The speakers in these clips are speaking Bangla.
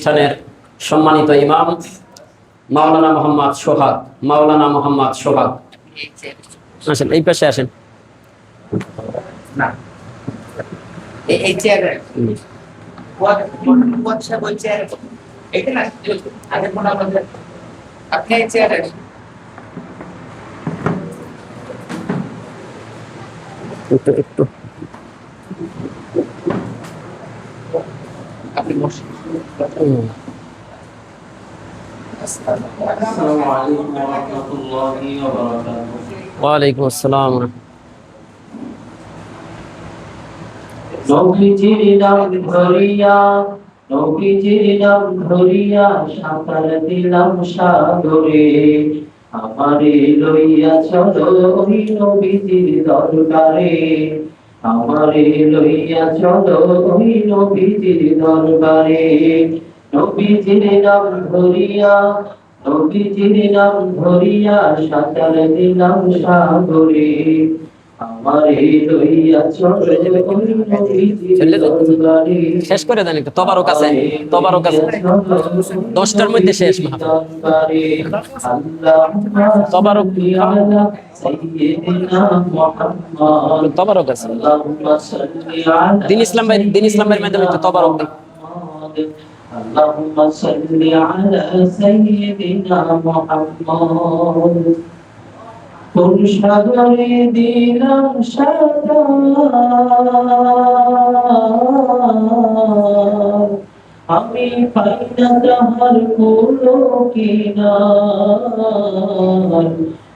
প্রতিষ্ঠানের সম্মানিত ইমাম মাওলানা মোহাম্মদ সোহাগ আসেন, এই পাশে আসেন। একটু ওয়ালাইকুম আসসালাম। নবীজির নাম ধরিয়া সাঁতার দিলাম সাগরে, আমারে লইয়া চলো ওই নবীজির দরবারে, আমারে লইয়া চলো ওই নবীজির দরবারে। নবীজির নাম ধরিয়া সাঁতার দিলাম সাগরে, আমারে লইয়া চলো ওই নবীজির দরবারে। শেষ করে দেন একটু, তবারক আছে 10টার মধ্যে শেষ দরবারে। তবারক সাইয়্যিদিনা মুহাম্মদ, তবারক আছে। আল্লাহুম্মা সাল্লি আলা দিন ইসলাম ভাইয়ের মাধ্যমে একটু তবারক দিন। আল্লাহুম্মা সাল্লি আলা সাইয়্যিদিনা মুহাম্মদ। কোন সাগরে দিলাম সাঁতার, আমি পাই না তাহার কোনো কিনার।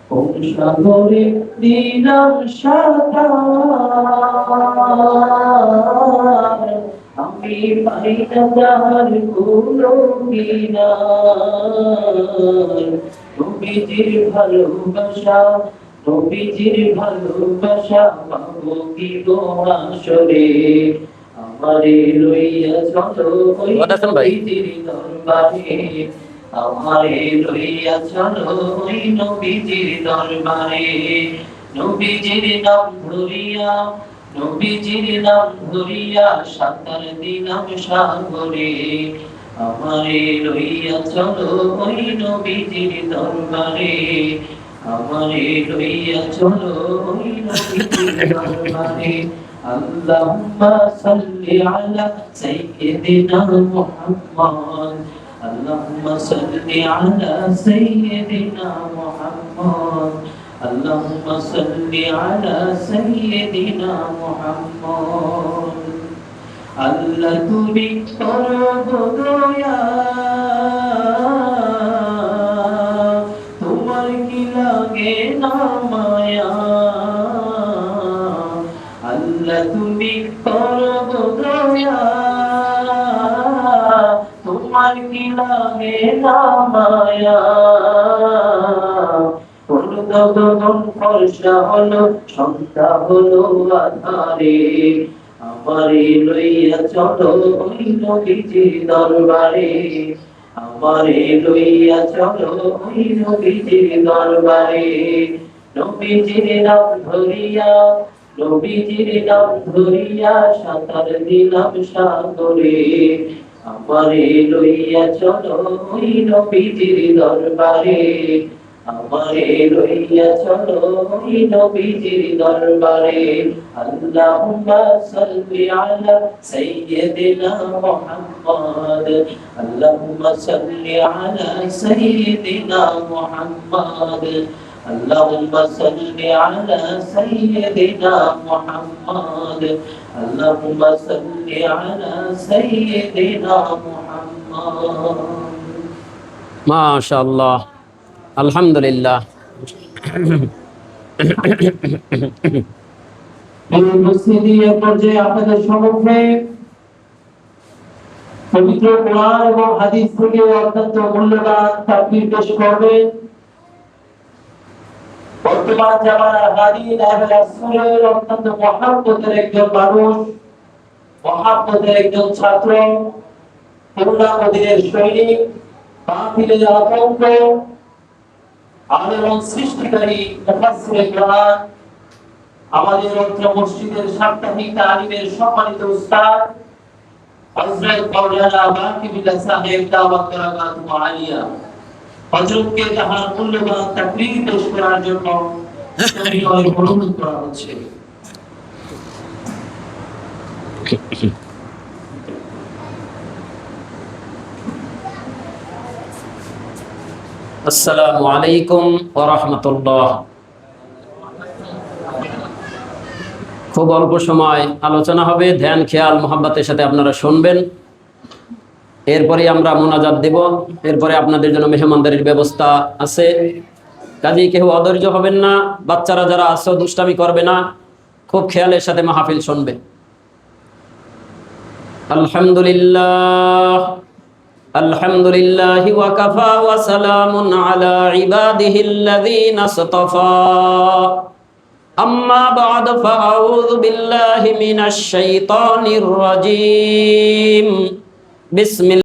কোন সাগরে দিলাম সাঁতার, আমি পাই না তাহার কোনো কিনার। নবীজির ভালোবাসা পাবো কি গো আসরে, আমারে লইয়া চলো ওই নবীজির দরবারে, আমারে লইয়া চলো ওই নবীজির দরবারে। নবীজির নাম ধরিয়া সাঁতার দিলাম সাগরে, আমারে লইয়া চলো ওই নবীজির দরবারে, আমারে লইয়া চলো ওই নবীজির দরবারে। আল্লাহুম্মা সাল্লি আলা সাইয়্যিদিনা মুহাম্মদ, আল্লাহুম্মা সাল্লি আলা সাইয়্যিদিনা মুহাম্মদ, আল্লাহুম্মা সাল্লি আলা সাইয়্যিদিনা মুহাম্মদ। আল্লাহ তুমি করো দয়া, তোমার কি লাগে না মায়া, আল্লাহ তুমি করো দয়া, তোমার কি লাগে না মায়া। গগন ফর্সা হলো সন্ধ্যা হলো আঁধারে, আমারে লইয়া চলো ওই নবীজির দরবারে, আমারে লইয়া চলো ওই নবীজির দরবারে। নবীজির নাম ধরিয়া সাঁতার দিলাম সাগরে, আমারে লইয়া চলো ওই নবীজির দরবারে, আমারে লইয়া চলো ওই নবীজির দরবারে। আল্লাহুম্মা সাল্লি আলা সাইয়্যিদিনা মুহাম্মদ, আল্লাহুম্মা সাল্লি আলা সাইয়্যিদিনা মুহাম্মদ, আল্লাহুম্মা সাল্লি আলা সাইয়্যিদিনা মুহাম্মদ, আল্লাহুম্মা সাল্লি আলা সাইয়্যিদিনা মুহাম্মদ। মাশাআল্লাহ, আলহামদুলিল্লাহ। পর্যায়ে আপনাদের সম্মুখে পবিত্র কোরআন এবং হাদিস থেকে অত্যন্ত মূল্যবান তাকবীর পেশ করবেন বর্তমান জামানার হাদী নায়েবে রাসূলের অত্যন্ত মহব্বতের একজন মানুষ, মহব্বতের একজন ছাত্র, করুণা মদিনের সৈনিক, বাতিলের আতঙ্ক, আলোড়ন সৃষ্টিকারী মুফাসসিরে কোরআন, আমাদের অত্র মসজিদের সাপ্তাহিক তালিমের সম্মানিত উস্তাদ হযরত মাওলানা বাকিবুল্লাহ সাহেব দাওয়াত বারাকাতুহু আলিয়া হযরতকে তাহার মূল্যবান তাকরীর পেশ করার জন্য অনুরোধ করা হচ্ছে। আসসালামু আলাইকুম ওয়া রাহমাতুল্লাহ। খুব অল্প সময় আলোচনা হবে, ধ্যান খেয়াল মোহাব্বতের সাথে আপনারা শুনবেন। এরপরে আমরা মোনাজাত দেব, এরপরে আপনাদের জন্য মেহমানদারির ব্যবস্থা আছে। কাজেই কেউ অধৈর্য হবেন না, বাচ্চারা যারা আছে দুষ্টামি করবে না, খুব খেয়ালের সাথে মাহফিল শুনবে। আলহামদুলিল্লাহ আলহামদুলিল্লাহি ওয়া কাফা ওয়া সালামুন আলা ইবাদিহিল্লাযীনা ইসতাফা। আম্মা বা'দ ফাআউযু বিল্লাহি মিনাশ শাইতানির রাজীম। বিসমিল্লাহ।